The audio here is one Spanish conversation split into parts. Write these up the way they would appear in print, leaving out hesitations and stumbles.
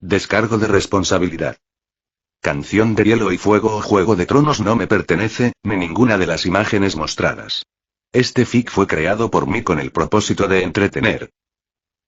Descargo de responsabilidad. Canción de Hielo y Fuego o Juego de Tronos no me pertenece, ni ninguna de las imágenes mostradas. Este fic fue creado por mí con el propósito de entretener.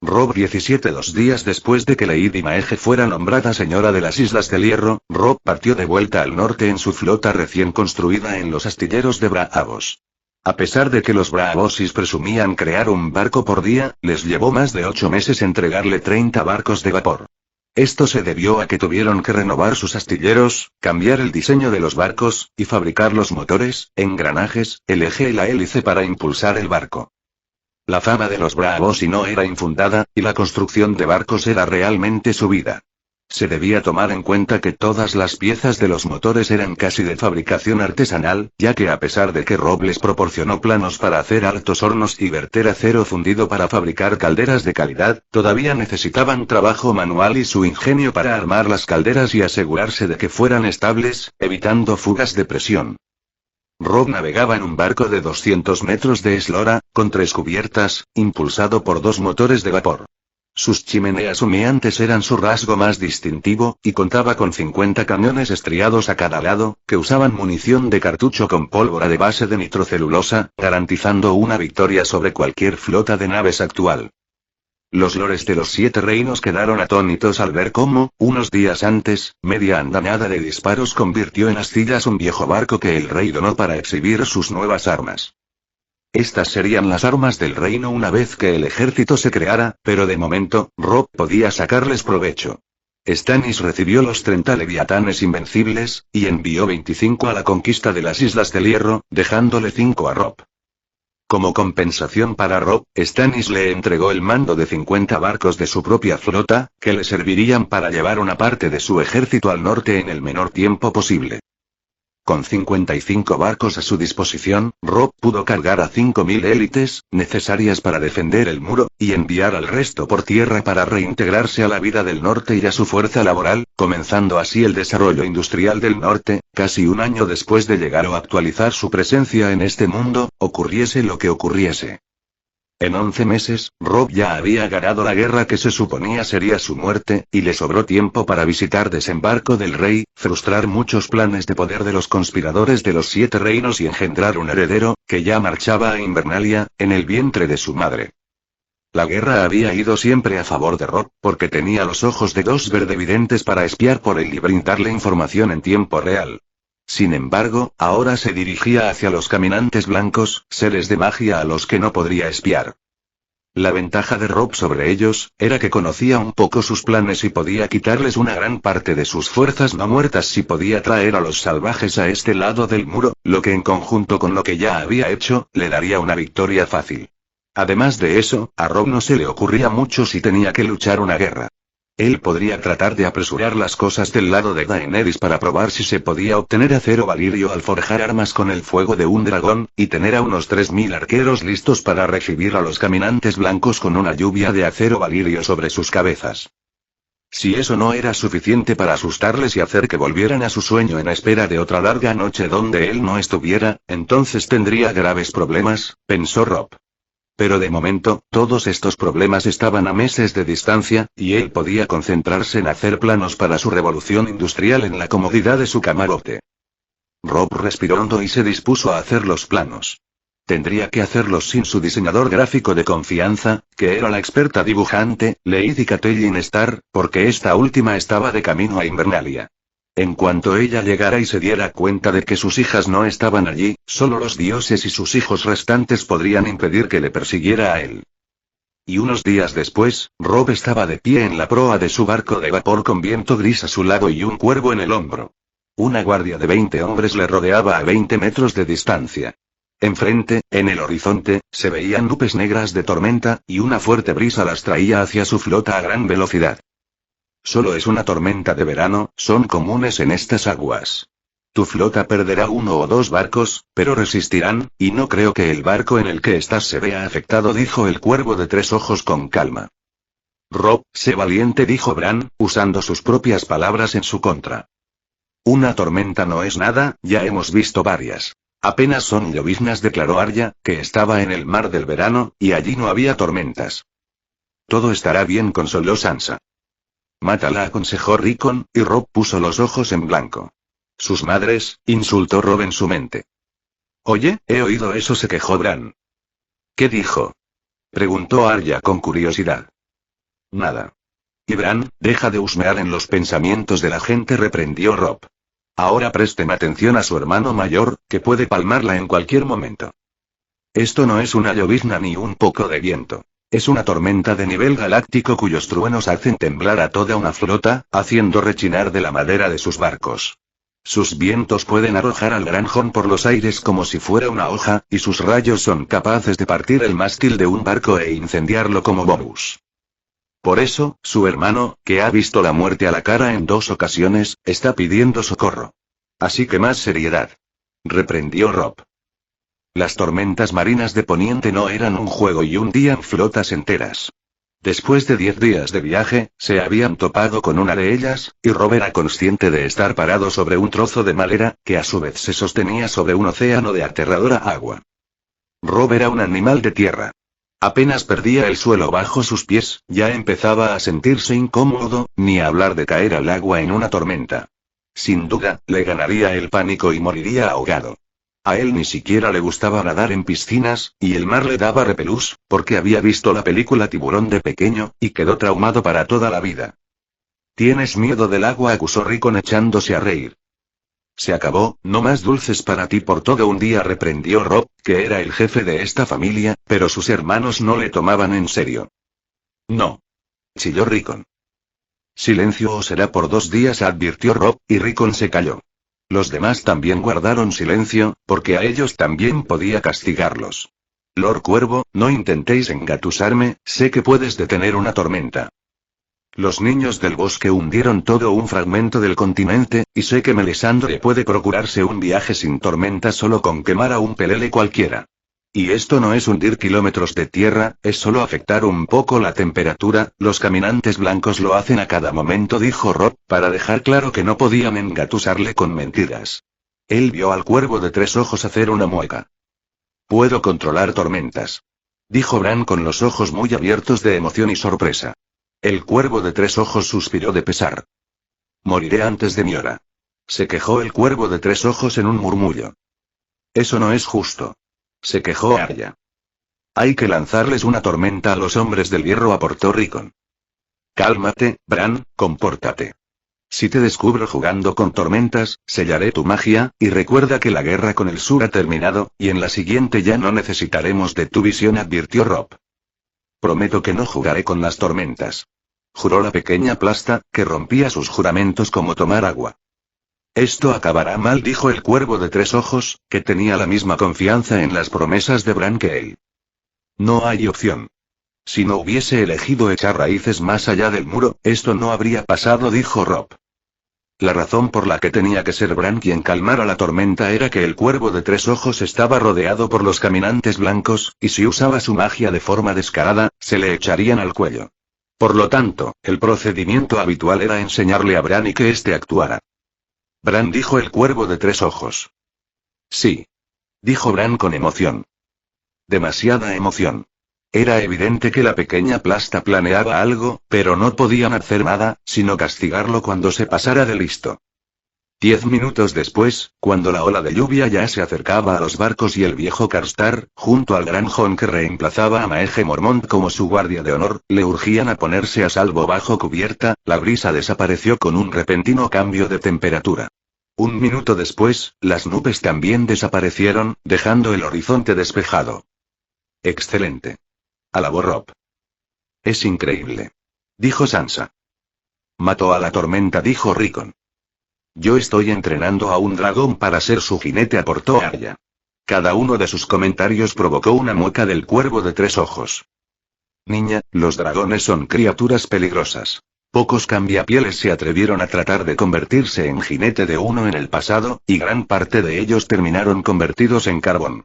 Robb 17. 2 días después de que Lady Maege fuera nombrada señora de las Islas del Hierro, Robb partió de vuelta al norte en su flota recién construida en los astilleros de Braavos. A pesar de que los Braavosis presumían crear un barco por día, les llevó más de 8 meses entregarle 30 barcos de vapor. Esto se debió a que tuvieron que renovar sus astilleros, cambiar el diseño de los barcos, y fabricar los motores, engranajes, el eje y la hélice para impulsar el barco. La fama de los Braavosi no era infundada, y la construcción de barcos era realmente su vida. Se debía tomar en cuenta que todas las piezas de los motores eran casi de fabricación artesanal, ya que a pesar de que Robb les proporcionó planos para hacer altos hornos y verter acero fundido para fabricar calderas de calidad, todavía necesitaban trabajo manual y su ingenio para armar las calderas y asegurarse de que fueran estables, evitando fugas de presión. Robb navegaba en un barco de 200 metros de eslora, con 3 cubiertas, impulsado por 2 motores de vapor. Sus chimeneas humeantes eran su rasgo más distintivo, y contaba con 50 cañones estriados a cada lado, que usaban munición de cartucho con pólvora de base de nitrocelulosa, garantizando una victoria sobre cualquier flota de naves actual. Los lores de los 7 reinos quedaron atónitos al ver cómo, unos días antes, media andanada de disparos convirtió en astillas un viejo barco que el rey donó para exhibir sus nuevas armas. Estas serían las armas del reino una vez que el ejército se creara, pero de momento, Robb podía sacarles provecho. Stannis recibió los 30 leviatanes invencibles, y envió 25 a la conquista de las Islas del Hierro, dejándole 5 a Robb. Como compensación para Robb, Stannis le entregó el mando de 50 barcos de su propia flota, que le servirían para llevar una parte de su ejército al norte en el menor tiempo posible. Con 55 barcos a su disposición, Robb pudo cargar a 5.000 élites, necesarias para defender el muro, y enviar al resto por tierra para reintegrarse a la vida del norte y a su fuerza laboral, comenzando así el desarrollo industrial del norte, casi un año después de llegar o actualizar su presencia en este mundo, ocurriese lo que ocurriese. En 11 meses, Robb ya había ganado la guerra que se suponía sería su muerte, y le sobró tiempo para visitar Desembarco del Rey, frustrar muchos planes de poder de los conspiradores de los 7 reinos y engendrar un heredero, que ya marchaba a Invernalia, en el vientre de su madre. La guerra había ido siempre a favor de Robb, porque tenía los ojos de 2 verdevidentes para espiar por él y brindarle información en tiempo real. Sin embargo, ahora se dirigía hacia los caminantes blancos, seres de magia a los que no podría espiar. La ventaja de Robb sobre ellos, era que conocía un poco sus planes y podía quitarles una gran parte de sus fuerzas no muertas si podía traer a los salvajes a este lado del muro, lo que en conjunto con lo que ya había hecho, le daría una victoria fácil. Además de eso, a Robb no se le ocurría mucho si tenía que luchar una guerra. Él podría tratar de apresurar las cosas del lado de Daenerys para probar si se podía obtener acero valirio al forjar armas con el fuego de un dragón, y tener a unos 3.000 arqueros listos para recibir a los caminantes blancos con una lluvia de acero valirio sobre sus cabezas. Si eso no era suficiente para asustarles y hacer que volvieran a su sueño en espera de otra larga noche donde él no estuviera, entonces tendría graves problemas, pensó Robb. Pero de momento, todos estos problemas estaban a meses de distancia, y él podía concentrarse en hacer planos para su revolución industrial en la comodidad de su camarote. Robb respiró hondo y se dispuso a hacer los planos. Tendría que hacerlos sin su diseñador gráfico de confianza, que era la experta dibujante, Lady Catelyn Starr, porque esta última estaba de camino a Invernalia. En cuanto ella llegara y se diera cuenta de que sus hijas no estaban allí, solo los dioses y sus hijos restantes podrían impedir que le persiguiera a él. Y unos días después, Robb estaba de pie en la proa de su barco de vapor con viento gris a su lado y un cuervo en el hombro. Una guardia de 20 hombres le rodeaba a 20 metros de distancia. Enfrente, en el horizonte, se veían nubes negras de tormenta, y una fuerte brisa las traía hacia su flota a gran velocidad. Solo es una tormenta de verano, son comunes en estas aguas. Tu flota perderá 1 o 2 barcos, pero resistirán, y no creo que el barco en el que estás se vea afectado, dijo el cuervo de 3 ojos con calma. Robb, sé valiente, dijo Bran, usando sus propias palabras en su contra. Una tormenta no es nada, ya hemos visto varias. Apenas son lloviznas, declaró Arya, que estaba en el mar del verano, y allí no había tormentas. Todo estará bien, consoló Sansa. Mátala, aconsejó Rickon, y Rob puso los ojos en blanco. Sus madres, insultó Rob en su mente. Oye, he oído eso, se quejó Bran. ¿Qué dijo? Preguntó Arya con curiosidad. Nada. Y Bran, deja de husmear en los pensamientos de la gente, reprendió Rob. Ahora presten atención a su hermano mayor, que puede palmarla en cualquier momento. Esto no es una llovizna ni un poco de viento. Es una tormenta de nivel galáctico cuyos truenos hacen temblar a toda una flota, haciendo rechinar de la madera de sus barcos. Sus vientos pueden arrojar al granjón por los aires como si fuera una hoja, y sus rayos son capaces de partir el mástil de un barco e incendiarlo como bonus. Por eso, su hermano, que ha visto la muerte a la cara en 2 ocasiones, está pidiendo socorro. Así que más seriedad. Reprendió Rob. Las tormentas marinas de Poniente no eran un juego y hundían flotas enteras. Después de 10 días de viaje, se habían topado con una de ellas, y Rob era consciente de estar parado sobre un trozo de madera, que a su vez se sostenía sobre un océano de aterradora agua. Rob era un animal de tierra. Apenas perdía el suelo bajo sus pies, ya empezaba a sentirse incómodo, ni a hablar de caer al agua en una tormenta. Sin duda, le ganaría el pánico y moriría ahogado. A él ni siquiera le gustaba nadar en piscinas, y el mar le daba repelús, porque había visto la película Tiburón de pequeño, y quedó traumado para toda la vida. ¿Tienes miedo del agua?, acusó Rickon echándose a reír. Se acabó, no más dulces para ti por todo un día, reprendió Rob, que era el jefe de esta familia, pero sus hermanos no le tomaban en serio. No. Chilló Rickon. Silencio o será por 2 días, advirtió Rob, y Rickon se calló. Los demás también guardaron silencio, porque a ellos también podía castigarlos. Lord Cuervo, no intentéis engatusarme, sé que puedes detener una tormenta. Los niños del bosque hundieron todo un fragmento del continente, y sé que Melisandre puede procurarse un viaje sin tormenta solo con quemar a un pelele cualquiera. Y esto no es hundir kilómetros de tierra, es solo afectar un poco la temperatura, los caminantes blancos lo hacen a cada momento, dijo Rob, para dejar claro que no podían engatusarle con mentiras. Él vio al cuervo de 3 ojos hacer una mueca. Puedo controlar tormentas. Dijo Bran con los ojos muy abiertos de emoción y sorpresa. El cuervo de 3 ojos suspiró de pesar. Moriré antes de mi hora. Se quejó el cuervo de 3 ojos en un murmullo. Eso no es justo. Se quejó Arya. Hay que lanzarles una tormenta a los hombres del hierro, aportó Rickon. Cálmate, Bran, compórtate. Si te descubro jugando con tormentas, sellaré tu magia, y recuerda que la guerra con el sur ha terminado, y en la siguiente ya no necesitaremos de tu visión, advirtió Rob. Prometo que no jugaré con las tormentas. Juró la pequeña plasta, que rompía sus juramentos como tomar agua. Esto acabará mal, dijo el cuervo de 3 ojos, que tenía la misma confianza en las promesas de Bran que él. No hay opción. Si no hubiese elegido echar raíces más allá del muro, esto no habría pasado, dijo Rob. La razón por la que tenía que ser Bran quien calmara la tormenta era que el cuervo de 3 ojos estaba rodeado por los caminantes blancos, y si usaba su magia de forma descarada, se le echarían al cuello. Por lo tanto, el procedimiento habitual era enseñarle a Bran y que éste actuara. Bran, dijo el cuervo de 3 ojos. Sí. Dijo Bran con emoción. Demasiada emoción. Era evidente que la pequeña plasta planeaba algo, pero no podían hacer nada, sino castigarlo cuando se pasara de listo. 10 minutos después, cuando la ola de lluvia ya se acercaba a los barcos y el viejo Karstar, junto al granjón que reemplazaba a Maege Mormont como su guardia de honor, le urgían a ponerse a salvo bajo cubierta, la brisa desapareció con un repentino cambio de temperatura. 1 minuto después, las nubes también desaparecieron, dejando el horizonte despejado. Excelente. Alabó Rob. Es increíble. Dijo Sansa. Mató a la tormenta, dijo Rickon. Yo estoy entrenando a un dragón para ser su jinete, aportó Arya. Cada uno de sus comentarios provocó una mueca del cuervo de 3 ojos. Niña, los dragones son criaturas peligrosas. Pocos cambiapieles se atrevieron a tratar de convertirse en jinete de uno en el pasado, y gran parte de ellos terminaron convertidos en carbón.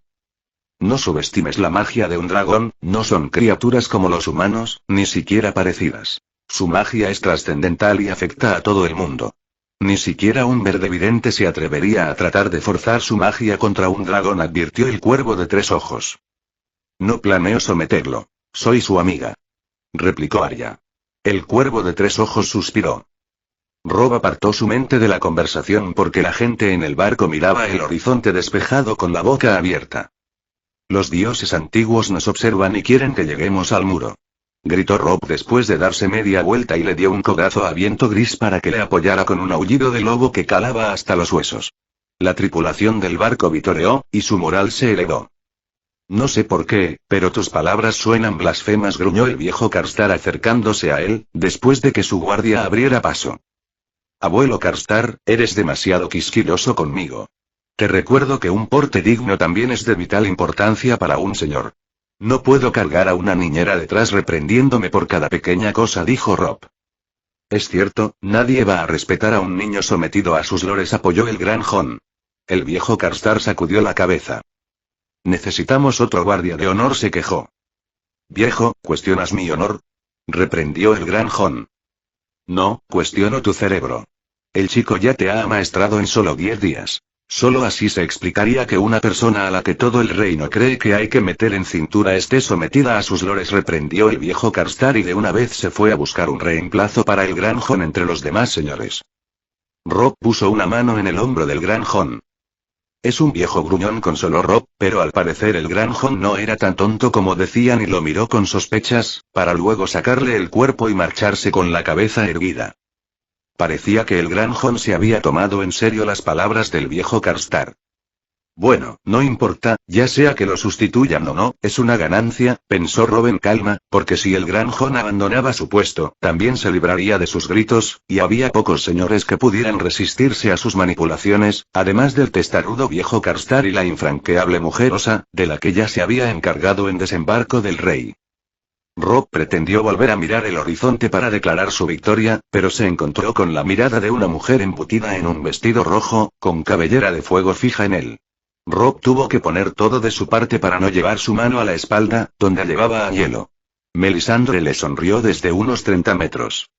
No subestimes la magia de un dragón, no son criaturas como los humanos, ni siquiera parecidas. Su magia es trascendental y afecta a todo el mundo. Ni siquiera un verdevidente se atrevería a tratar de forzar su magia contra un dragón, advirtió el cuervo de 3 ojos. No planeo someterlo. Soy su amiga. Replicó Arya. El cuervo de 3 ojos suspiró. Rob apartó su mente de la conversación porque la gente en el barco miraba el horizonte despejado con la boca abierta. Los dioses antiguos nos observan y quieren que lleguemos al muro. Gritó Rob después de darse media vuelta y le dio un codazo a Viento Gris para que le apoyara con un aullido de lobo que calaba hasta los huesos. La tripulación del barco vitoreó, y su moral se elevó. No sé por qué, pero tus palabras suenan blasfemas, gruñó el viejo Karstar acercándose a él, después de que su guardia abriera paso. Abuelo Karstar, eres demasiado quisquilloso conmigo. Te recuerdo que un porte digno también es de vital importancia para un señor. No puedo cargar a una niñera detrás reprendiéndome por cada pequeña cosa, dijo Rob. Es cierto, nadie va a respetar a un niño sometido a sus lores, apoyó el gran Jon. El viejo Karstar sacudió la cabeza. Necesitamos otro guardia de honor, se quejó. Viejo, ¿cuestionas mi honor? Reprendió el gran Jon. No, cuestiono tu cerebro. El chico ya te ha amaestrado en solo 10 días. Solo así se explicaría que una persona a la que todo el reino cree que hay que meter en cintura esté sometida a sus lores, reprendió el viejo Karstar, y de una vez se fue a buscar un reemplazo para el gran Jon entre los demás señores. Rob puso una mano en el hombro del gran Jon. Es un viejo gruñón, consoló Rob, pero al parecer el gran Jon no era tan tonto como decían y lo miró con sospechas, para luego sacarle el cuerpo y marcharse con la cabeza erguida. Parecía que el gran Jon se había tomado en serio las palabras del viejo Karstar. Bueno, no importa, ya sea que lo sustituyan o no, es una ganancia, pensó Rob en calma, porque si el gran Jon abandonaba su puesto, también se libraría de sus gritos, y había pocos señores que pudieran resistirse a sus manipulaciones, además del testarudo viejo Karstar y la infranqueable mujer Osa, de la que ya se había encargado en Desembarco del Rey. Rob pretendió volver a mirar el horizonte para declarar su victoria, pero se encontró con la mirada de una mujer embutida en un vestido rojo, con cabellera de fuego fija en él. Rob tuvo que poner todo de su parte para no llevar su mano a la espalda, donde llevaba a hielo. Melisandre le sonrió desde unos 30 metros.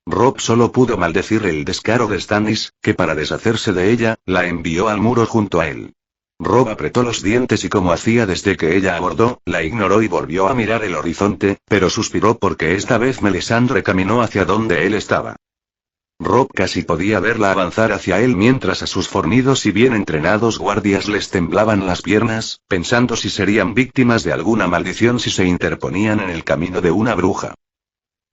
Rob solo pudo maldecir el descaro de Stannis, que para deshacerse de ella, la envió al muro junto a él. Rob apretó los dientes y, como hacía desde que ella abordó, la ignoró y volvió a mirar el horizonte, pero suspiró porque esta vez Melisandre caminó hacia donde él estaba. Rob casi podía verla avanzar hacia él mientras a sus fornidos y bien entrenados guardias les temblaban las piernas, pensando si serían víctimas de alguna maldición si se interponían en el camino de una bruja.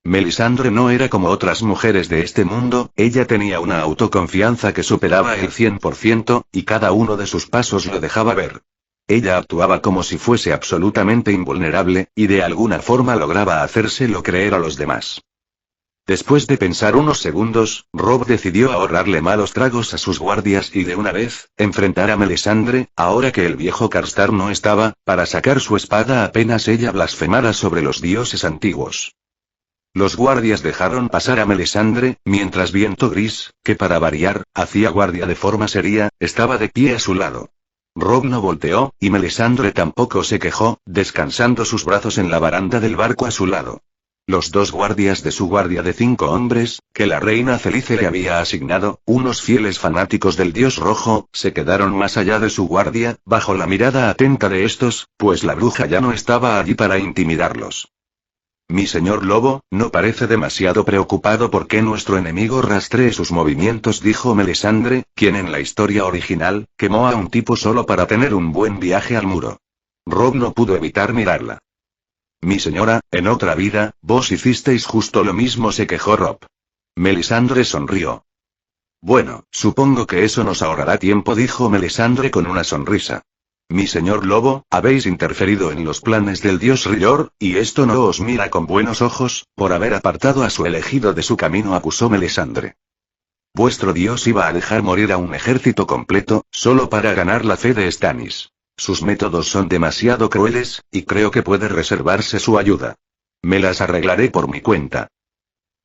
Melisandre no era como otras mujeres de este mundo, ella tenía una autoconfianza que superaba el 100%, y cada uno de sus pasos lo dejaba ver. Ella actuaba como si fuese absolutamente invulnerable, y de alguna forma lograba hacérselo creer a los demás. Después de pensar unos segundos, Rob decidió ahorrarle malos tragos a sus guardias y de una vez, enfrentar a Melisandre, ahora que el viejo Karstar no estaba, para sacar su espada apenas ella blasfemara sobre los dioses antiguos. Los guardias dejaron pasar a Melisandre, mientras Viento Gris, que para variar, hacía guardia de forma seria, estaba de pie a su lado. Rob no volteó, y Melisandre tampoco se quejó, descansando sus brazos en la baranda del barco a su lado. Los 2 guardias de su guardia de 5 hombres, que la reina Celice le había asignado, unos fieles fanáticos del dios rojo, se quedaron más allá de su guardia, bajo la mirada atenta de estos, pues la bruja ya no estaba allí para intimidarlos. Mi señor Lobo, no parece demasiado preocupado por que nuestro enemigo rastree sus movimientos, dijo Melisandre, quien en la historia original, quemó a un tipo solo para tener un buen viaje al muro. Rob no pudo evitar mirarla. Mi señora, en otra vida, vos hicisteis justo lo mismo, se quejó Rob. Melisandre sonrió. Bueno, supongo que eso nos ahorrará tiempo, dijo Melisandre con una sonrisa. Mi señor Lobo, habéis interferido en los planes del dios Rior, y esto no os mira con buenos ojos, por haber apartado a su elegido de su camino, acusó Melisandre. Vuestro dios iba a dejar morir a un ejército completo, solo para ganar la fe de Stannis. Sus métodos son demasiado crueles, y creo que puede reservarse su ayuda. Me las arreglaré por mi cuenta.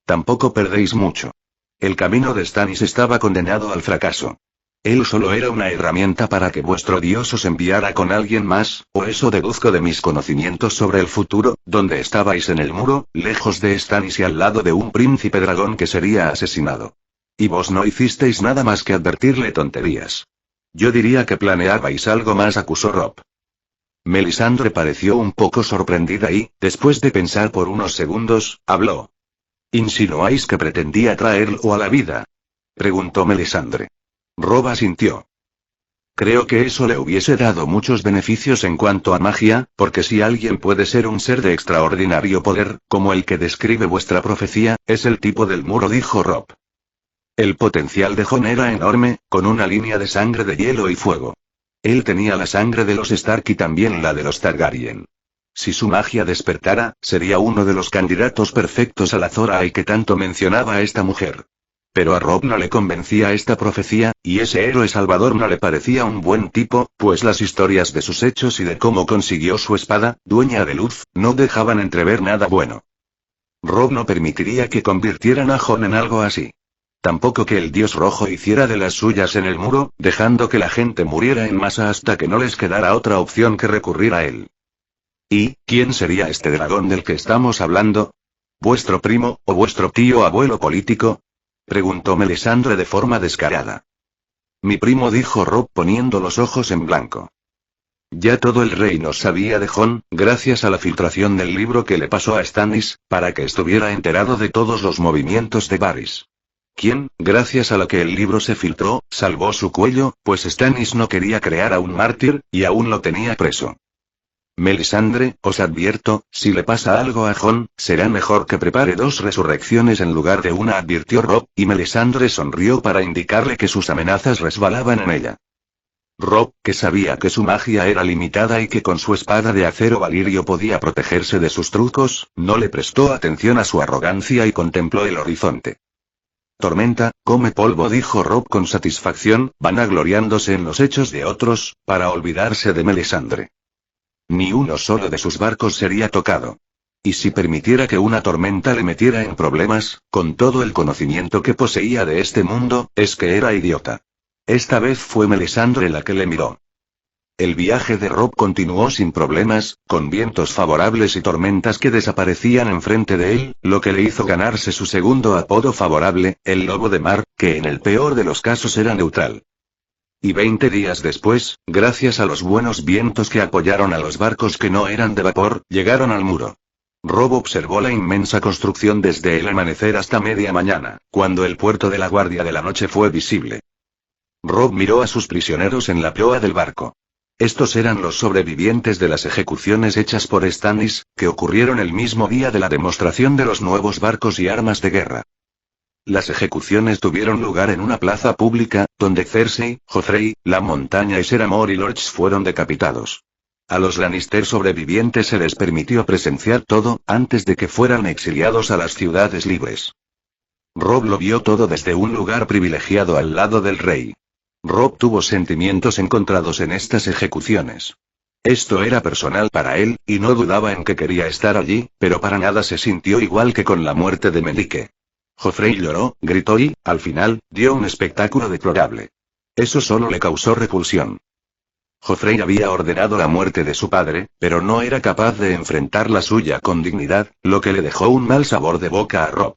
Tampoco perdéis mucho. El camino de Stannis estaba condenado al fracaso. Él solo era una herramienta para que vuestro dios os enviara con alguien más, o eso deduzco de mis conocimientos sobre el futuro, donde estabais en el muro, lejos de Stannis y al lado de un príncipe dragón que sería asesinado. Y vos no hicisteis nada más que advertirle tonterías. Yo diría que planeabais algo más, acusó Rob. Melisandre pareció un poco sorprendida y, después de pensar por unos segundos, habló. ¿Insinuáis que pretendía traerlo a la vida?, preguntó Melisandre. Robb asintió. Creo que eso le hubiese dado muchos beneficios en cuanto a magia, porque si alguien puede ser un ser de extraordinario poder, como el que describe vuestra profecía, es el tipo del muro, dijo Robb. El potencial de Jon era enorme, con una línea de sangre de hielo y fuego. Él tenía la sangre de los Stark y también la de los Targaryen. Si su magia despertara, sería uno de los candidatos perfectos a la Azor Ahai que tanto mencionaba esta mujer. Pero a Robb no le convencía esta profecía, y ese héroe salvador no le parecía un buen tipo, pues las historias de sus hechos y de cómo consiguió su espada, dueña de luz, no dejaban entrever nada bueno. Robb no permitiría que convirtieran a Jon en algo así. Tampoco que el dios rojo hiciera de las suyas en el muro, dejando que la gente muriera en masa hasta que no les quedara otra opción que recurrir a él. ¿Y quién sería este dragón del que estamos hablando? ¿Vuestro primo, o vuestro tío abuelo político?, preguntó Melisandre de forma descarada. Mi primo, dijo Robb poniendo los ojos en blanco. Ya todo el reino sabía de Jon, gracias a la filtración del libro que le pasó a Stannis, para que estuviera enterado de todos los movimientos de Varys. Quien, gracias a la que el libro se filtró, salvó su cuello, pues Stannis no quería crear a un mártir, y aún lo tenía preso. Melisandre, os advierto, si le pasa algo a Jon, será mejor que prepare 2 resurrecciones en lugar de una, advirtió Robb, y Melisandre sonrió para indicarle que sus amenazas resbalaban en ella. Robb, que sabía que su magia era limitada y que con su espada de acero Valirio podía protegerse de sus trucos, no le prestó atención a su arrogancia y contempló el horizonte. Tormenta, come polvo, dijo Robb con satisfacción, vanagloriándose en los hechos de otros, para olvidarse de Melisandre. Ni uno solo de sus barcos sería tocado. Y si permitiera que una tormenta le metiera en problemas, con todo el conocimiento que poseía de este mundo, es que era idiota. Esta vez fue Melisandre la que le miró. El viaje de Robb continuó sin problemas, con vientos favorables y tormentas que desaparecían enfrente de él, lo que le hizo ganarse su segundo apodo favorable, el Lobo de Mar, que en el peor de los casos era neutral. Y 20 días después, gracias a los buenos vientos que apoyaron a los barcos que no eran de vapor, llegaron al muro. Robb observó la inmensa construcción desde el amanecer hasta media mañana, cuando el puerto de la Guardia de la Noche fue visible. Robb miró a sus prisioneros en la proa del barco. Estos eran los sobrevivientes de las ejecuciones hechas por Stannis, que ocurrieron el mismo día de la demostración de los nuevos barcos y armas de guerra. Las ejecuciones tuvieron lugar en una plaza pública, donde Cersei, Joffrey, La Montaña y Ser Amor y Lorch fueron decapitados. A los Lannister sobrevivientes se les permitió presenciar todo, antes de que fueran exiliados a las ciudades libres. Robb lo vio todo desde un lugar privilegiado al lado del rey. Robb tuvo sentimientos encontrados en estas ejecuciones. Esto era personal para él, y no dudaba en que quería estar allí, pero para nada se sintió igual que con la muerte de Meñique. Joffrey lloró, gritó y, al final, dio un espectáculo deplorable. Eso solo le causó repulsión. Joffrey había ordenado la muerte de su padre, pero no era capaz de enfrentar la suya con dignidad, lo que le dejó un mal sabor de boca a Robb.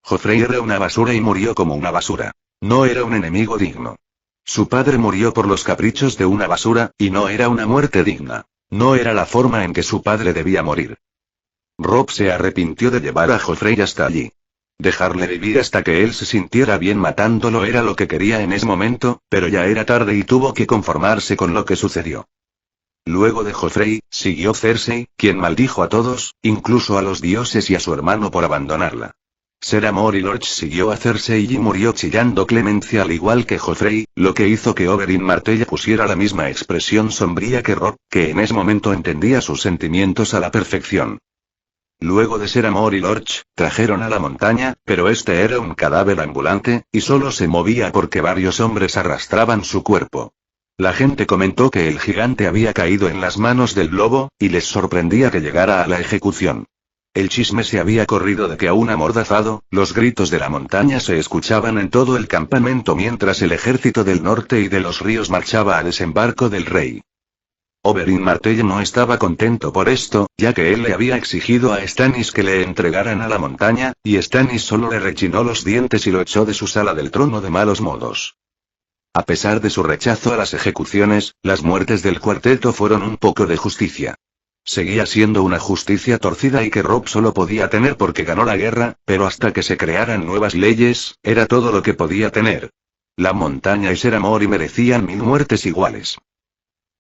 Joffrey era una basura y murió como una basura. No era un enemigo digno. Su padre murió por los caprichos de una basura, y no era una muerte digna. No era la forma en que su padre debía morir. Robb se arrepintió de llevar a Joffrey hasta allí. Dejarle vivir hasta que él se sintiera bien matándolo era lo que quería en ese momento, pero ya era tarde y tuvo que conformarse con lo que sucedió. Luego de Joffrey, siguió Cersei, quien maldijo a todos, incluso a los dioses y a su hermano por abandonarla. Ser Amor y Lorch siguió a Cersei y murió chillando clemencia al igual que Joffrey, lo que hizo que Oberyn Martell pusiera la misma expresión sombría que Robb, que en ese momento entendía sus sentimientos a la perfección. Luego de Ser Amor y Lorch, trajeron a La Montaña, pero este era un cadáver ambulante, y solo se movía porque varios hombres arrastraban su cuerpo. La gente comentó que el gigante había caído en las manos del lobo, y les sorprendía que llegara a la ejecución. El chisme se había corrido de que aún amordazado, los gritos de La Montaña se escuchaban en todo el campamento mientras el ejército del norte y de los ríos marchaba a desembarco del rey. Oberyn Martell no estaba contento por esto, ya que él le había exigido a Stannis que le entregaran a La Montaña, y Stannis solo le rechinó los dientes y lo echó de su sala del trono de malos modos. A pesar de su rechazo a las ejecuciones, las muertes del cuarteto fueron un poco de justicia. Seguía siendo una justicia torcida y que Rob solo podía tener porque ganó la guerra, pero hasta que se crearan nuevas leyes, era todo lo que podía tener. La montaña y ser amor y merecían 1000 muertes iguales.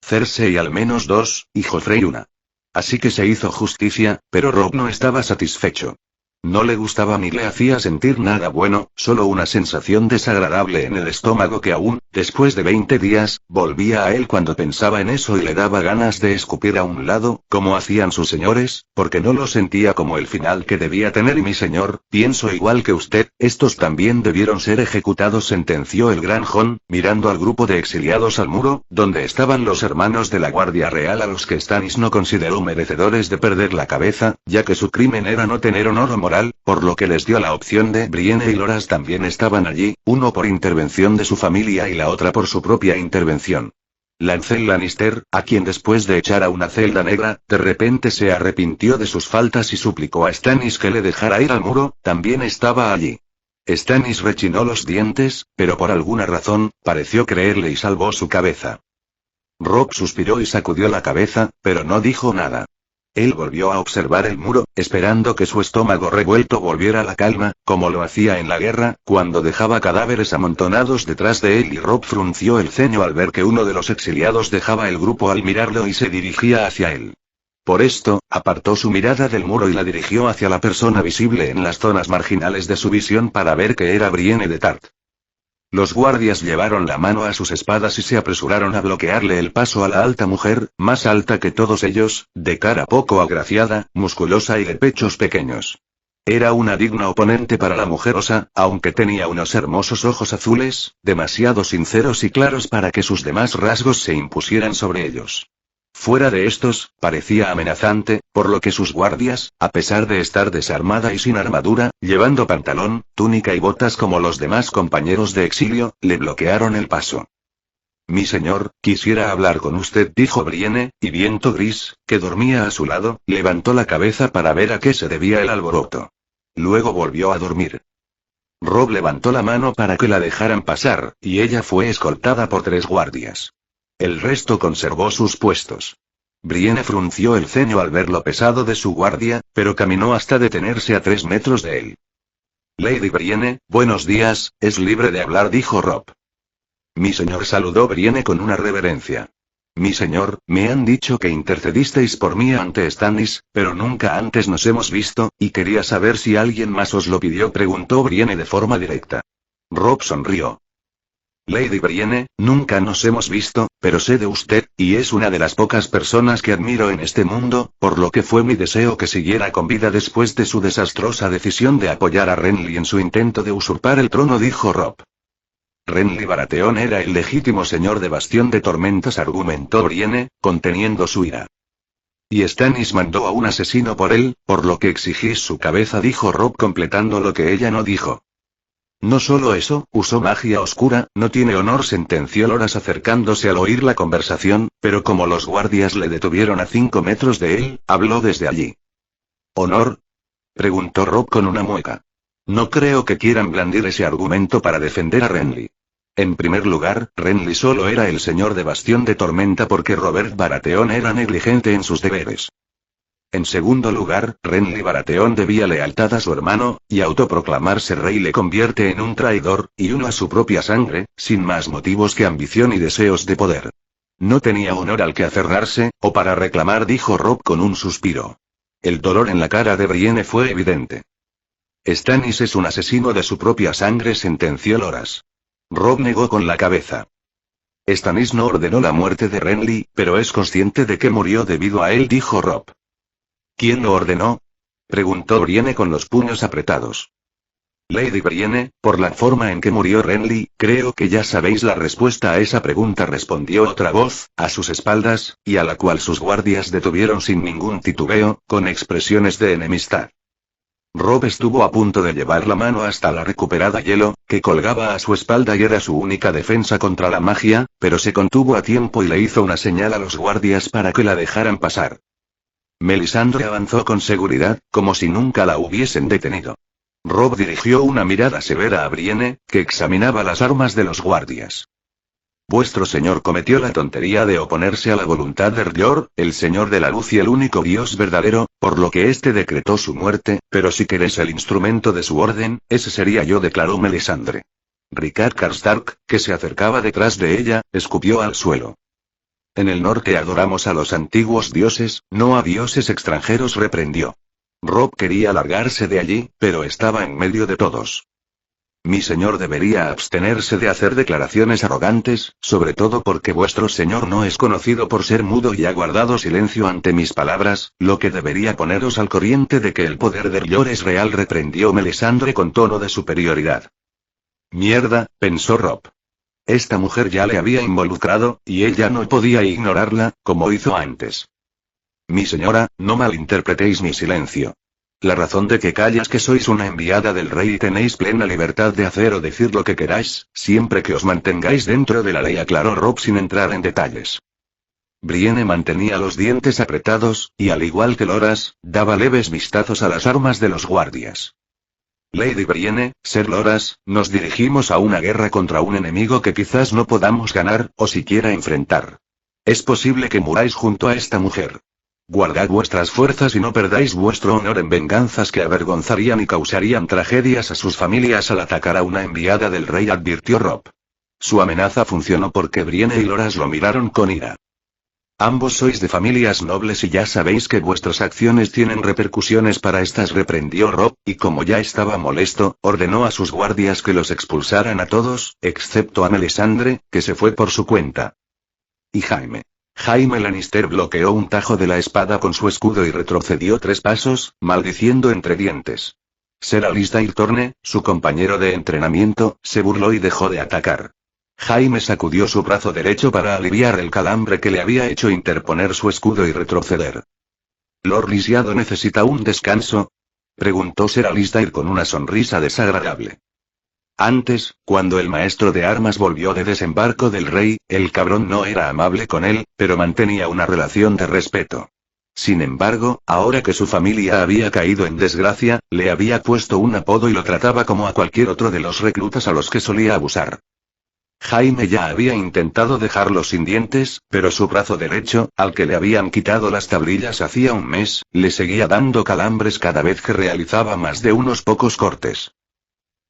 Cersei al menos 2, y Joffrey 1. Así que se hizo justicia, pero Rob no estaba satisfecho. No le gustaba ni le hacía sentir nada bueno, solo una sensación desagradable en el estómago que aún, después de 20 días, volvía a él cuando pensaba en eso y le daba ganas de escupir a un lado, como hacían sus señores, porque no lo sentía como el final que debía tener. Y mi señor, pienso igual que usted, estos también debieron ser ejecutados, sentenció el gran Jon, mirando al grupo de exiliados al muro, donde estaban los hermanos de la Guardia Real a los que Stannis no consideró merecedores de perder la cabeza, ya que su crimen era no tener honor o moral, por lo que les dio la opción de Brienne y Loras también estaban allí, uno por intervención de su familia y la otra por su propia intervención. Lancel Lannister, a quien después de echar a una celda negra, de repente se arrepintió de sus faltas y suplicó a Stannis que le dejara ir al muro, también estaba allí. Stannis rechinó los dientes, pero por alguna razón, pareció creerle y salvó su cabeza. Robb suspiró y sacudió la cabeza, pero no dijo nada. Él volvió a observar el muro, esperando que su estómago revuelto volviera a la calma, como lo hacía en la guerra, cuando dejaba cadáveres amontonados detrás de él, y Robb frunció el ceño al ver que uno de los exiliados dejaba el grupo al mirarlo y se dirigía hacia él. Por esto, apartó su mirada del muro y la dirigió hacia la persona visible en las zonas marginales de su visión para ver que era Brienne de Tart. Los guardias llevaron la mano a sus espadas y se apresuraron a bloquearle el paso a la alta mujer, más alta que todos ellos, de cara poco agraciada, musculosa y de pechos pequeños. Era una digna oponente para la mujer osa, aunque tenía unos hermosos ojos azules, demasiado sinceros y claros para que sus demás rasgos se impusieran sobre ellos. Fuera de estos, parecía amenazante, por lo que sus guardias, a pesar de estar desarmada y sin armadura, llevando pantalón, túnica y botas como los demás compañeros de exilio, le bloquearon el paso. Mi señor, quisiera hablar con usted, dijo Brienne, y Viento Gris, que dormía a su lado, levantó la cabeza para ver a qué se debía el alboroto. Luego volvió a dormir. Robb levantó la mano para que la dejaran pasar, y ella fue escoltada por 3 guardias. El resto conservó sus puestos. Brienne frunció el ceño al ver lo pesado de su guardia, pero caminó hasta detenerse a 3 metros de él. Lady Brienne, buenos días, es libre de hablar, dijo Robb. Mi señor, saludó Brienne con una reverencia. Mi señor, me han dicho que intercedisteis por mí ante Stannis, pero nunca antes nos hemos visto, y quería saber si alguien más os lo pidió, preguntó Brienne de forma directa. Robb sonrió. Lady Brienne, nunca nos hemos visto, pero sé de usted, y es una de las pocas personas que admiro en este mundo, por lo que fue mi deseo que siguiera con vida después de su desastrosa decisión de apoyar a Renly en su intento de usurpar el trono, dijo Robb. Renly Baratheon era el legítimo señor de Bastión de Tormentas, argumentó Brienne, conteniendo su ira. Y Stannis mandó a un asesino por él, por lo que exigís su cabeza, dijo Robb, completando lo que ella no dijo. No solo eso, usó magia oscura, no tiene honor, sentenció Loras acercándose al oír la conversación, pero como los guardias le detuvieron a 5 metros de él, habló desde allí. ¿Honor? Preguntó Robb con una mueca. No creo que quieran blandir ese argumento para defender a Renly. En primer lugar, Renly solo era el señor de Bastión de Tormenta porque Robert Baratheon era negligente en sus deberes. En segundo lugar, Renly Baratheon debía lealtad a su hermano, y autoproclamarse rey le convierte en un traidor, y uno a su propia sangre, sin más motivos que ambición y deseos de poder. No tenía honor al que aferrarse, o para reclamar, dijo Robb con un suspiro. El dolor en la cara de Brienne fue evidente. Stannis es un asesino de su propia sangre, sentenció Loras. Robb negó con la cabeza. Stannis no ordenó la muerte de Renly, pero es consciente de que murió debido a él, dijo Robb. ¿Quién lo ordenó? Preguntó Brienne con los puños apretados. Lady Brienne, por la forma en que murió Renly, creo que ya sabéis la respuesta a esa pregunta, respondió otra voz, a sus espaldas, y a la cual sus guardias detuvieron sin ningún titubeo, con expresiones de enemistad. Robb estuvo a punto de llevar la mano hasta la recuperada hielo, que colgaba a su espalda y era su única defensa contra la magia, pero se contuvo a tiempo y le hizo una señal a los guardias para que la dejaran pasar. Melisandre avanzó con seguridad, como si nunca la hubiesen detenido. Robb dirigió una mirada severa a Brienne, que examinaba las armas de los guardias. Vuestro señor cometió la tontería de oponerse a la voluntad de R'gllor, el señor de la luz y el único dios verdadero, por lo que éste decretó su muerte, pero si queréis el instrumento de su orden, ese sería yo, declaró Melisandre. Ricard Karstark, que se acercaba detrás de ella, escupió al suelo. En el norte adoramos a los antiguos dioses, no a dioses extranjeros, reprendió. Robb quería largarse de allí, pero estaba en medio de todos. Mi señor debería abstenerse de hacer declaraciones arrogantes, sobre todo porque vuestro señor no es conocido por ser mudo y ha guardado silencio ante mis palabras, lo que debería poneros al corriente de que el poder de R'gllor es real, reprendió Melisandre con tono de superioridad. Mierda, pensó Robb. Esta mujer ya le había involucrado, y ella no podía ignorarla, como hizo antes. Mi señora, no malinterpretéis mi silencio. La razón de que callas que sois una enviada del rey y tenéis plena libertad de hacer o decir lo que queráis, siempre que os mantengáis dentro de la ley, aclaró Robb sin entrar en detalles. Brienne mantenía los dientes apretados, y al igual que Loras, daba leves vistazos a las armas de los guardias. Lady Brienne, Ser Loras, nos dirigimos a una guerra contra un enemigo que quizás no podamos ganar, o siquiera enfrentar. Es posible que muráis junto a esta mujer. Guardad vuestras fuerzas y no perdáis vuestro honor en venganzas que avergonzarían y causarían tragedias a sus familias al atacar a una enviada del rey, advirtió Robb. Su amenaza funcionó porque Brienne y Loras lo miraron con ira. Ambos sois de familias nobles y ya sabéis que vuestras acciones tienen repercusiones para estas, reprendió Robb, y como ya estaba molesto, ordenó a sus guardias que los expulsaran a todos, excepto a Melisandre, que se fue por su cuenta. Y Jaime Lannister bloqueó un tajo de la espada con su escudo y retrocedió 3 pasos, maldiciendo entre dientes. Ser Alistair Thorne, su compañero de entrenamiento, se burló y dejó de atacar. Jaime sacudió su brazo derecho para aliviar el calambre que le había hecho interponer su escudo y retroceder. ¿Lord Lysiado necesita un descanso?, preguntó Ser Alistair con una sonrisa desagradable. Antes, cuando el maestro de armas volvió de desembarco del rey, el cabrón no era amable con él, pero mantenía una relación de respeto. Sin embargo, ahora que su familia había caído en desgracia, le había puesto un apodo y lo trataba como a cualquier otro de los reclutas a los que solía abusar. Jaime ya había intentado dejarlo sin dientes, pero su brazo derecho, al que le habían quitado las tablillas hacía un mes, le seguía dando calambres cada vez que realizaba más de unos pocos cortes.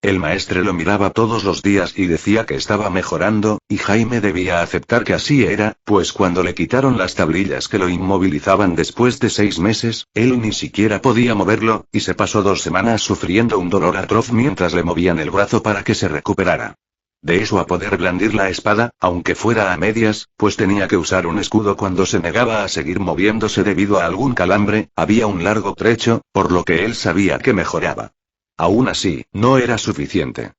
El maestre lo miraba todos los días y decía que estaba mejorando, y Jaime debía aceptar que así era, pues cuando le quitaron las tablillas que lo inmovilizaban después de 6 meses, él ni siquiera podía moverlo, y se pasó 2 semanas sufriendo un dolor atroz mientras le movían el brazo para que se recuperara. De eso a poder blandir la espada, aunque fuera a medias, pues tenía que usar un escudo cuando se negaba a seguir moviéndose debido a algún calambre, había un largo trecho, por lo que él sabía que mejoraba. Aún así, no era suficiente.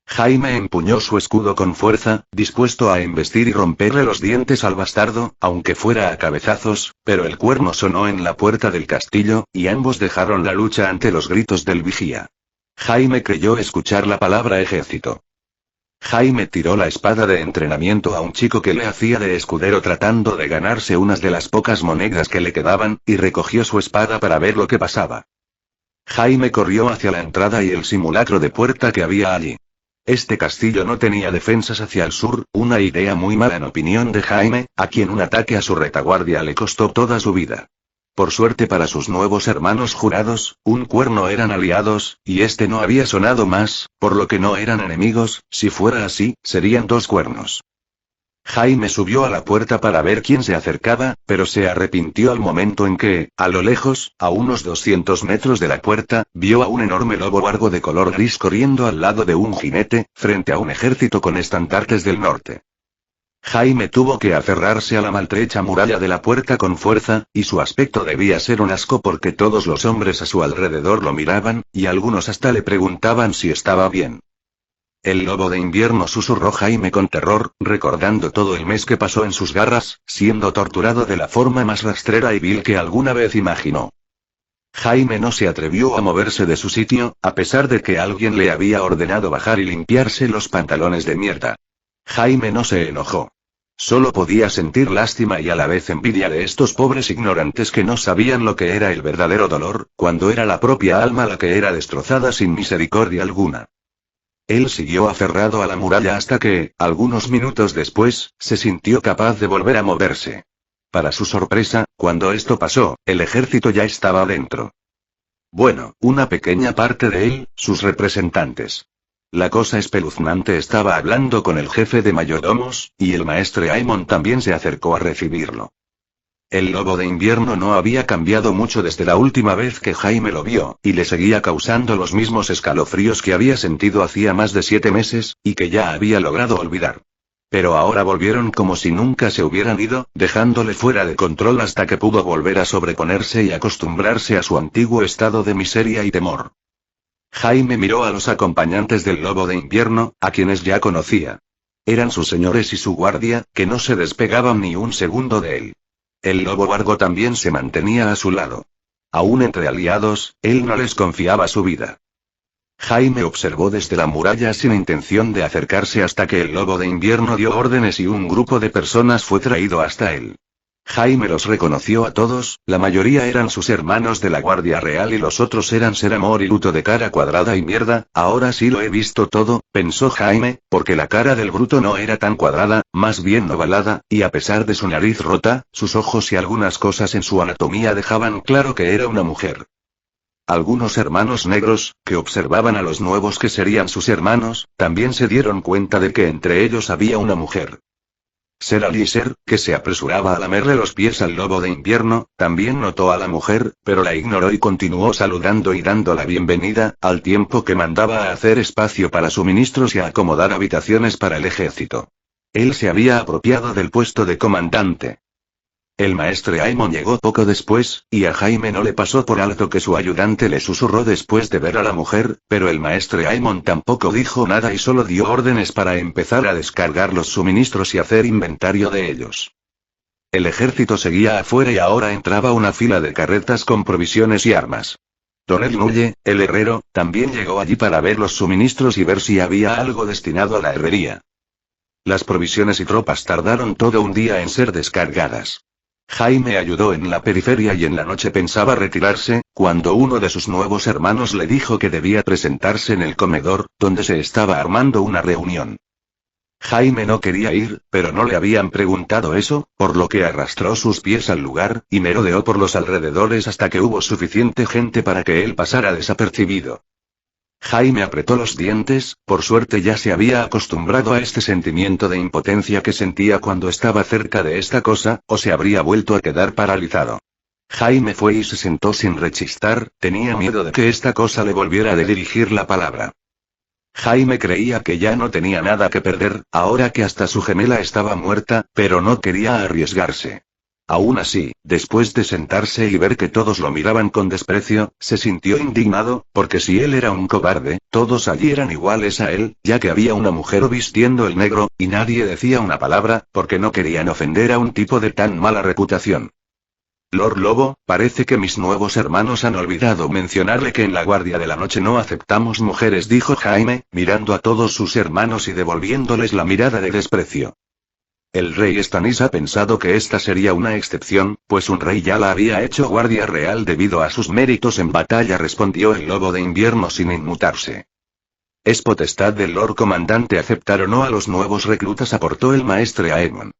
Jaime empuñó su escudo con fuerza, dispuesto a embestir y romperle los dientes al bastardo, aunque fuera a cabezazos, pero el cuerno sonó en la puerta del castillo, y ambos dejaron la lucha ante los gritos del vigía. Jaime creyó escuchar la palabra ejército. Jaime tiró la espada de entrenamiento a un chico que le hacía de escudero tratando de ganarse unas de las pocas monedas que le quedaban, y recogió su espada para ver lo que pasaba. Jaime corrió hacia la entrada y el simulacro de puerta que había allí. Este castillo no tenía defensas hacia el sur, una idea muy mala en opinión de Jaime, a quien un ataque a su retaguardia le costó toda su vida. Por suerte para sus nuevos hermanos jurados, un cuerno eran aliados, y este no había sonado más, por lo que no eran enemigos, si fuera así, serían 2 cuernos. Jaime subió a la puerta para ver quién se acercaba, pero se arrepintió al momento en que, a lo lejos, a unos 200 metros de la puerta, vio a un enorme lobo largo de color gris corriendo al lado de un jinete, frente a un ejército con estandartes del norte. Jaime tuvo que aferrarse a la maltrecha muralla de la puerta con fuerza, y su aspecto debía ser un asco porque todos los hombres a su alrededor lo miraban, y algunos hasta le preguntaban si estaba bien. El lobo de invierno, susurró Jaime con terror, recordando todo el mes que pasó en sus garras, siendo torturado de la forma más rastrera y vil que alguna vez imaginó. Jaime no se atrevió a moverse de su sitio, a pesar de que alguien le había ordenado bajar y limpiarse los pantalones de mierda. Jaime no se enojó. Solo podía sentir lástima y a la vez envidia de estos pobres ignorantes que no sabían lo que era el verdadero dolor, cuando era la propia alma la que era destrozada sin misericordia alguna. Él siguió aferrado a la muralla hasta que, algunos minutos después, se sintió capaz de volver a moverse. Para su sorpresa, cuando esto pasó, el ejército ya estaba dentro. Bueno, una pequeña parte de él, sus representantes. La cosa espeluznante estaba hablando con el jefe de mayordomos, y el maestre Aemon también se acercó a recibirlo. El lobo de invierno no había cambiado mucho desde la última vez que Jaime lo vio, y le seguía causando los mismos escalofríos que había sentido hacía más de 7 meses, y que ya había logrado olvidar. Pero ahora volvieron como si nunca se hubieran ido, dejándole fuera de control hasta que pudo volver a sobreponerse y acostumbrarse a su antiguo estado de miseria y temor. Jaime miró a los acompañantes del lobo de invierno, a quienes ya conocía. Eran sus señores y su guardia, que no se despegaban ni un segundo de él. El lobo Vargo también se mantenía a su lado. Aún entre aliados, él no les confiaba su vida. Jaime observó desde la muralla sin intención de acercarse hasta que el lobo de invierno dio órdenes y un grupo de personas fue traído hasta él. Jaime los reconoció a todos, la mayoría eran sus hermanos de la Guardia Real y los otros eran Ser Amor y Luto de cara cuadrada y mierda. Ahora sí lo he visto todo, pensó Jaime, porque la cara del bruto no era tan cuadrada, más bien ovalada, y a pesar de su nariz rota, sus ojos y algunas cosas en su anatomía dejaban claro que era una mujer. Algunos hermanos negros, que observaban a los nuevos que serían sus hermanos, también se dieron cuenta de que entre ellos había una mujer. Ser Aliser, que se apresuraba a lamerle los pies al lobo de invierno, también notó a la mujer, pero la ignoró y continuó saludando y dando la bienvenida, al tiempo que mandaba a hacer espacio para suministros y a acomodar habitaciones para el ejército. Él se había apropiado del puesto de comandante. El maestre Aemon llegó poco después, y a Jaime no le pasó por alto que su ayudante le susurró después de ver a la mujer, pero el maestre Aemon tampoco dijo nada y solo dio órdenes para empezar a descargar los suministros y hacer inventario de ellos. El ejército seguía afuera y ahora entraba una fila de carretas con provisiones y armas. Tonel Nulle, el herrero, también llegó allí para ver los suministros y ver si había algo destinado a la herrería. Las provisiones y tropas tardaron todo un día en ser descargadas. Jaime ayudó en la periferia y en la noche pensaba retirarse, cuando uno de sus nuevos hermanos le dijo que debía presentarse en el comedor, donde se estaba armando una reunión. Jaime no quería ir, pero no le habían preguntado eso, por lo que arrastró sus pies al lugar, y merodeó por los alrededores hasta que hubo suficiente gente para que él pasara desapercibido. Jaime apretó los dientes, por suerte ya se había acostumbrado a este sentimiento de impotencia que sentía cuando estaba cerca de esta cosa, o se habría vuelto a quedar paralizado. Jaime fue y se sentó sin rechistar, tenía miedo de que esta cosa le volviera a dirigir la palabra. Jaime creía que ya no tenía nada que perder, ahora que hasta su gemela estaba muerta, pero no quería arriesgarse. Aún así, después de sentarse y ver que todos lo miraban con desprecio, se sintió indignado, porque si él era un cobarde, todos allí eran iguales a él, ya que había una mujer vistiendo el negro, y nadie decía una palabra, porque no querían ofender a un tipo de tan mala reputación. Lord Lobo, parece que mis nuevos hermanos han olvidado mencionarle que en la Guardia de la Noche no aceptamos mujeres, dijo Jaime, mirando a todos sus hermanos y devolviéndoles la mirada de desprecio. El rey Stannis ha pensado que esta sería una excepción, pues un rey ya la había hecho guardia real debido a sus méritos en batalla, respondió el lobo de invierno sin inmutarse. Es potestad del Lord Comandante aceptar o no a los nuevos reclutas, aportó el maestre Aemon.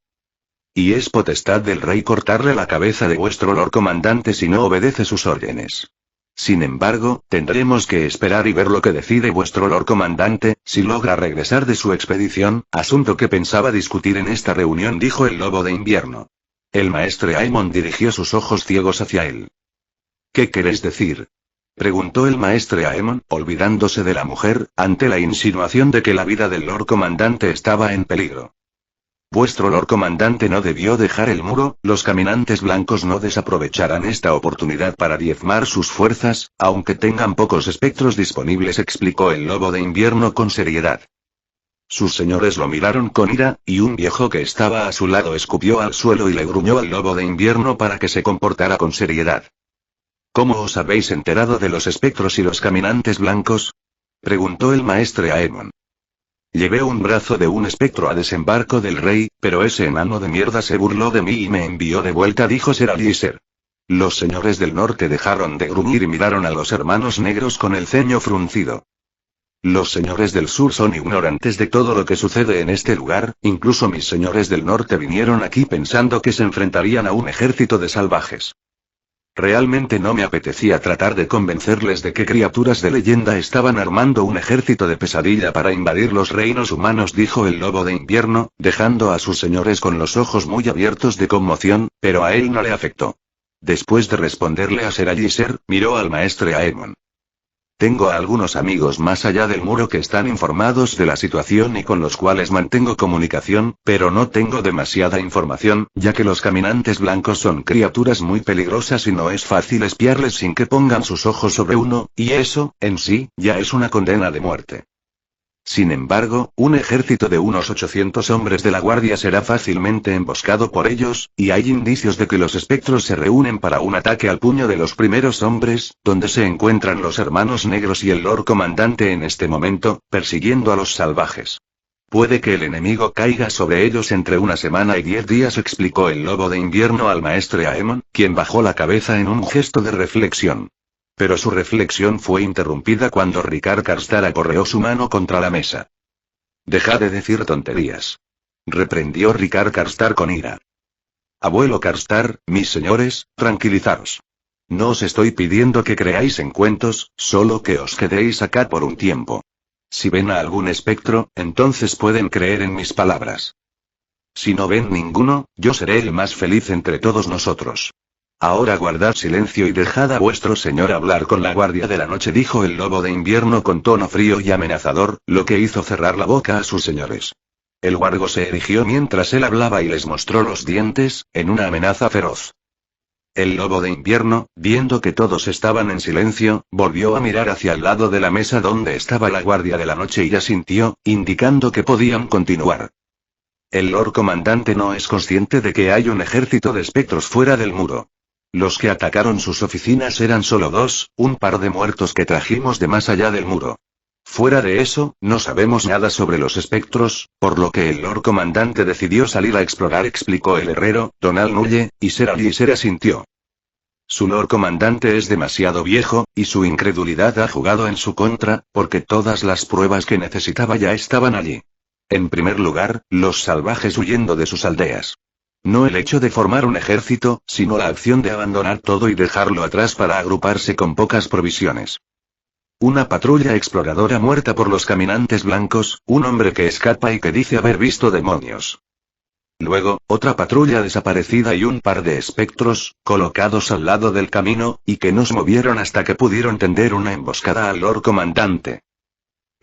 Y es potestad del rey cortarle la cabeza de vuestro Lord Comandante si no obedece sus órdenes. Sin embargo, tendremos que esperar y ver lo que decide vuestro Lord Comandante, si logra regresar de su expedición, asunto que pensaba discutir en esta reunión, dijo el lobo de invierno. El maestre Aemon dirigió sus ojos ciegos hacia él. ¿Qué queréis decir?, preguntó el maestre Aemon, olvidándose de la mujer, ante la insinuación de que la vida del Lord Comandante estaba en peligro. Vuestro Lord Comandante no debió dejar el muro, los caminantes blancos no desaprovecharán esta oportunidad para diezmar sus fuerzas, aunque tengan pocos espectros disponibles, explicó el lobo de invierno con seriedad. Sus señores lo miraron con ira, y un viejo que estaba a su lado escupió al suelo y le gruñó al lobo de invierno para que se comportara con seriedad. ¿Cómo os habéis enterado de los espectros y los caminantes blancos?, preguntó el maestre Aemon. Llevé un brazo de un espectro a desembarco del rey, pero ese enano de mierda se burló de mí y me envió de vuelta, dijo Ser Aliser. Los señores del norte dejaron de gruñir y miraron a los hermanos negros con el ceño fruncido. Los señores del sur son ignorantes de todo lo que sucede en este lugar, incluso mis señores del norte vinieron aquí pensando que se enfrentarían a un ejército de salvajes. Realmente no me apetecía tratar de convencerles de que criaturas de leyenda estaban armando un ejército de pesadilla para invadir los reinos humanos, dijo el lobo de invierno, dejando a sus señores con los ojos muy abiertos de conmoción, pero a él no le afectó. Después de responderle a Ser Alliser, miró al maestre Aemon. Tengo a algunos amigos más allá del muro que están informados de la situación y con los cuales mantengo comunicación, pero no tengo demasiada información, ya que los caminantes blancos son criaturas muy peligrosas y no es fácil espiarles sin que pongan sus ojos sobre uno, y eso, en sí, ya es una condena de muerte. Sin embargo, un ejército de unos 800 hombres de la guardia será fácilmente emboscado por ellos, y hay indicios de que los espectros se reúnen para un ataque al puño de los primeros hombres, donde se encuentran los hermanos negros y el Lord Comandante en este momento, persiguiendo a los salvajes. Puede que el enemigo caiga sobre ellos entre una semana y 10 días, explicó el lobo de invierno al maestre Aemon, quien bajó la cabeza en un gesto de reflexión. Pero su reflexión fue interrumpida cuando Ricard Karstar acorreó su mano contra la mesa. «Deja de decir tonterías», reprendió Ricard Karstar con ira. «Abuelo Karstar, mis señores, tranquilizaros. No os estoy pidiendo que creáis en cuentos, solo que os quedéis acá por un tiempo. Si ven a algún espectro, entonces pueden creer en mis palabras. Si no ven ninguno, yo seré el más feliz entre todos nosotros. Ahora guardad silencio y dejad a vuestro señor hablar con la guardia de la noche», dijo el lobo de invierno con tono frío y amenazador, lo que hizo cerrar la boca a sus señores. El guargo se erigió mientras él hablaba y les mostró los dientes, en una amenaza feroz. El lobo de invierno, viendo que todos estaban en silencio, volvió a mirar hacia el lado de la mesa donde estaba la guardia de la noche y asintió, indicando que podían continuar. El Lord Comandante no es consciente de que hay un ejército de espectros fuera del muro. Los que atacaron sus oficinas eran solo 2, un par de muertos que trajimos de más allá del muro. Fuera de eso, no sabemos nada sobre los espectros, por lo que el Lord Comandante decidió salir a explorar, explicó el herrero, Donal Nulle, y Ser Alliser asintió. Su Lord Comandante es demasiado viejo, y su incredulidad ha jugado en su contra, porque todas las pruebas que necesitaba ya estaban allí. En primer lugar, los salvajes huyendo de sus aldeas. No el hecho de formar un ejército, sino la acción de abandonar todo y dejarlo atrás para agruparse con pocas provisiones. Una patrulla exploradora muerta por los caminantes blancos, un hombre que escapa y que dice haber visto demonios. Luego, otra patrulla desaparecida y un par de espectros, colocados al lado del camino, y que no se movieron hasta que pudieron tender una emboscada al Lord Comandante.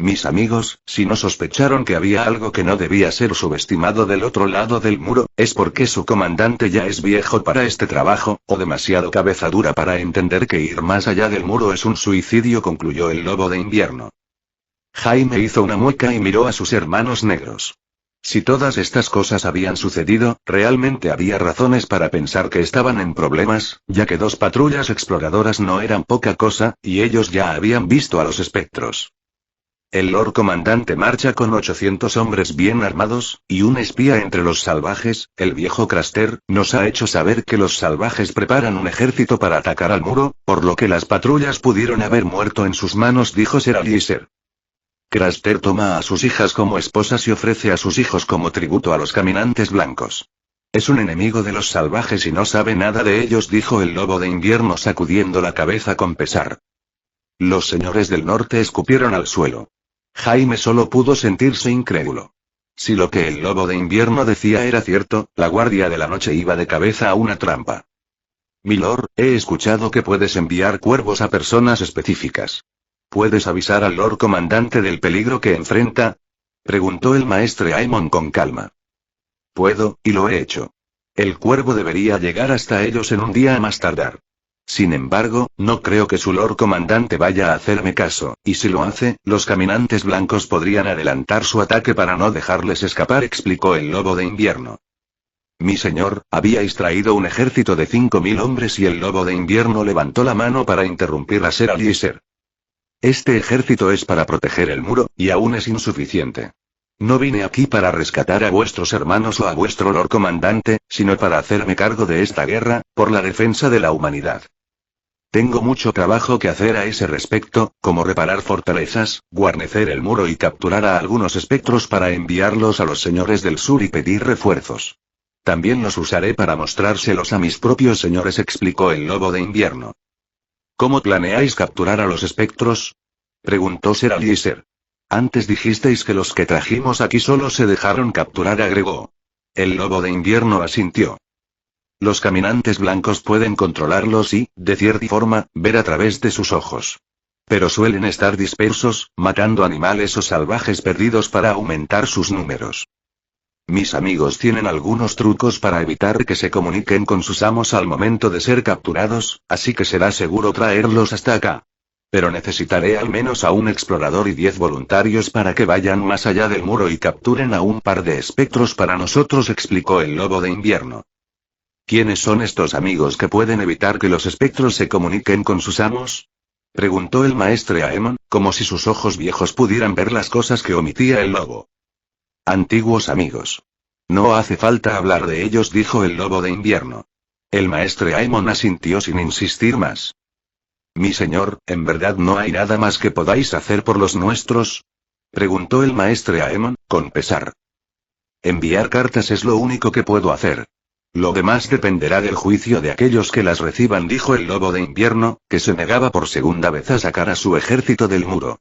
Mis amigos, si no sospecharon que había algo que no debía ser subestimado del otro lado del muro, es porque su comandante ya es viejo para este trabajo, o demasiado cabeza dura para entender que ir más allá del muro es un suicidio, concluyó el lobo de invierno. Jaime hizo una mueca y miró a sus hermanos negros. Si todas estas cosas habían sucedido, realmente había razones para pensar que estaban en problemas, ya que 2 patrullas exploradoras no eran poca cosa, y ellos ya habían visto a los espectros. El Lord Comandante marcha con 800 hombres bien armados, y un espía entre los salvajes, el viejo Craster, nos ha hecho saber que los salvajes preparan un ejército para atacar al muro, por lo que las patrullas pudieron haber muerto en sus manos, dijo Ser Alliser. Craster toma a sus hijas como esposas y ofrece a sus hijos como tributo a los caminantes blancos. Es un enemigo de los salvajes y no sabe nada de ellos, dijo el lobo de invierno sacudiendo la cabeza con pesar. Los señores del norte escupieron al suelo. Jaime solo pudo sentirse incrédulo. Si lo que el lobo de invierno decía era cierto, la guardia de la noche iba de cabeza a una trampa. Milord, he escuchado que puedes enviar cuervos a personas específicas. ¿Puedes avisar al Lord Comandante del peligro que enfrenta?, preguntó el maestre Aemon con calma. Puedo, y lo he hecho. El cuervo debería llegar hasta ellos en un día a más tardar. Sin embargo, no creo que su Lord Comandante vaya a hacerme caso, y si lo hace, los caminantes blancos podrían adelantar su ataque para no dejarles escapar, explicó el lobo de invierno. Mi señor, habíais traído un ejército de 5000 hombres y el lobo de invierno levantó la mano para interrumpir a Ser Alliser. Este ejército es para proteger el muro, y aún es insuficiente. No vine aquí para rescatar a vuestros hermanos o a vuestro Lord Comandante, sino para hacerme cargo de esta guerra, por la defensa de la humanidad. Tengo mucho trabajo que hacer a ese respecto, como reparar fortalezas, guarnecer el muro y capturar a algunos espectros para enviarlos a los señores del sur y pedir refuerzos. También los usaré para mostrárselos a mis propios señores, explicó el lobo de invierno. ¿Cómo planeáis capturar a los espectros? Preguntó Ser Aliezer. Antes dijisteis que los que trajimos aquí solo se dejaron capturar, agregó. El lobo de invierno asintió. Los caminantes blancos pueden controlarlos y, de cierta forma, ver a través de sus ojos. Pero suelen estar dispersos, matando animales o salvajes perdidos para aumentar sus números. Mis amigos tienen algunos trucos para evitar que se comuniquen con sus amos al momento de ser capturados, así que será seguro traerlos hasta acá. Pero necesitaré al menos a un explorador y 10 voluntarios para que vayan más allá del muro y capturen a un par de espectros para nosotros, explicó el lobo de invierno. ¿Quiénes son estos amigos que pueden evitar que los espectros se comuniquen con sus amos? Preguntó el maestre Aemon, como si sus ojos viejos pudieran ver las cosas que omitía el lobo. Antiguos amigos. No hace falta hablar de ellos, dijo el lobo de invierno. El maestre Aemon asintió sin insistir más. Mi señor, ¿en verdad no hay nada más que podáis hacer por los nuestros? Preguntó el maestre Aemon, con pesar. Enviar cartas es lo único que puedo hacer. Lo demás dependerá del juicio de aquellos que las reciban, dijo el lobo de invierno, que se negaba por segunda vez a sacar a su ejército del muro.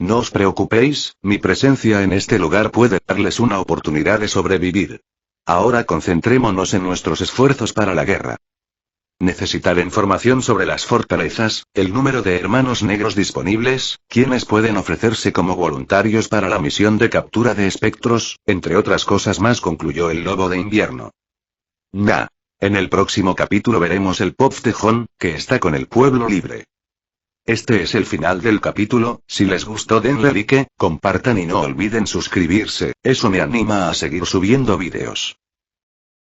No os preocupéis, mi presencia en este lugar puede darles una oportunidad de sobrevivir. Ahora concentrémonos en nuestros esfuerzos para la guerra. Necesitaré información sobre las fortalezas, el número de hermanos negros disponibles, quienes pueden ofrecerse como voluntarios para la misión de captura de espectros, entre otras cosas más, concluyó el lobo de invierno. En el próximo capítulo veremos el Pop Tejón, que está con el pueblo libre. Este es el final del capítulo. Si les gustó denle like, compartan y no olviden suscribirse, eso me anima a seguir subiendo vídeos.